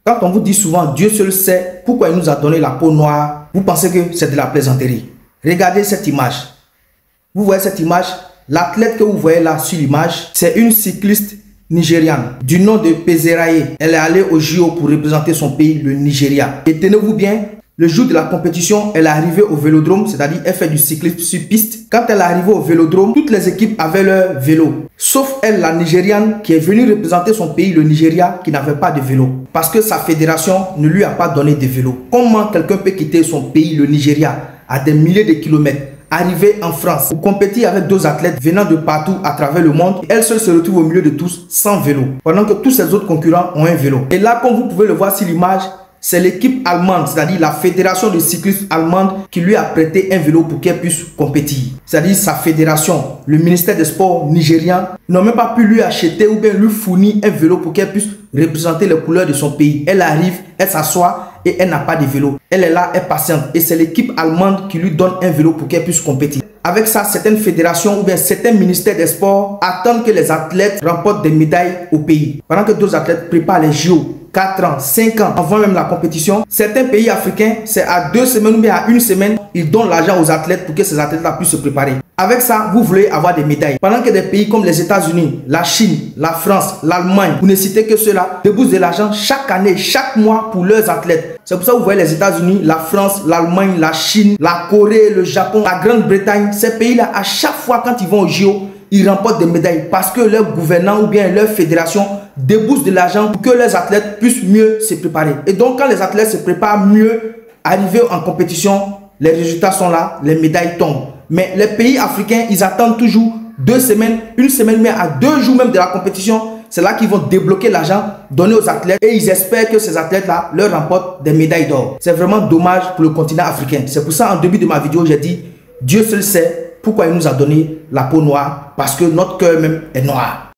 Quand on vous dit souvent Dieu seul sait pourquoi il nous a donné la peau noire, vous pensez que c'est de la plaisanterie. Regardez cette image. Vous voyez cette image? L'athlète que vous voyez là sur l'image, c'est une cycliste nigériane du nom de Pezeraye. Elle est allée au JO pour représenter son pays, le Nigeria. Et tenez-vous bien, le jour de la compétition, elle est arrivée au vélodrome, c'est-à-dire elle fait du cyclisme sur piste. Quand elle est arrivée au vélodrome, toutes les équipes avaient leur vélo. Sauf elle, la Nigériane, qui est venue représenter son pays, le Nigeria, qui n'avait pas de vélo. Parce que sa fédération ne lui a pas donné de vélo. Comment quelqu'un peut quitter son pays, le Nigeria, à des milliers de kilomètres, arriver en France pour compétir avec deux athlètes venant de partout à travers le monde? Elle seule se retrouve au milieu de tous sans vélo, pendant que tous ses autres concurrents ont un vélo. Et là, comme vous pouvez le voir sur l'image, c'est l'équipe allemande, c'est-à-dire la fédération de cyclisme allemande qui lui a prêté un vélo pour qu'elle puisse compétir. C'est-à-dire sa fédération, le ministère des Sports nigérian, n'ont même pas pu lui acheter ou bien lui fournir un vélo pour qu'elle puisse représenter les couleurs de son pays. Elle arrive, elle s'assoit et elle n'a pas de vélo. Elle est là, elle patiente. Et c'est l'équipe allemande qui lui donne un vélo pour qu'elle puisse compétir. Avec ça, certaines fédérations ou bien certains ministères des Sports attendent que les athlètes remportent des médailles au pays. Pendant que d'autres athlètes préparent les JO 4 ans, 5 ans avant même la compétition, certains pays africains, c'est à 2 semaines ou bien à 1 semaine, ils donnent l'argent aux athlètes pour que ces athlètes-là puissent se préparer. Avec ça, vous voulez avoir des médailles. Pendant que des pays comme les États-Unis, la Chine, la France, l'Allemagne, vous ne citez que ceux-là, déboursent de l'argent chaque année, chaque mois pour leurs athlètes. C'est pour ça que vous voyez les États-Unis, la France, l'Allemagne, la Chine, la Corée, le Japon, la Grande-Bretagne. Ces pays-là, à chaque fois quand ils vont au JO, ils remportent des médailles parce que leur gouvernant ou bien leur fédération déboursent de l'argent pour que leurs athlètes puissent mieux se préparer. Et donc, quand les athlètes se préparent mieux, arrivés en compétition, les résultats sont là, les médailles tombent. Mais les pays africains, ils attendent toujours 2 semaines, 1 semaine, mais à 2 jours même de la compétition. C'est là qu'ils vont débloquer l'argent, donner aux athlètes et ils espèrent que ces athlètes-là leur remportent des médailles d'or. C'est vraiment dommage pour le continent africain. C'est pour ça, en début de ma vidéo, j'ai dit, Dieu seul sait pourquoi il nous a donné la peau noire, parce que notre cœur même est noir.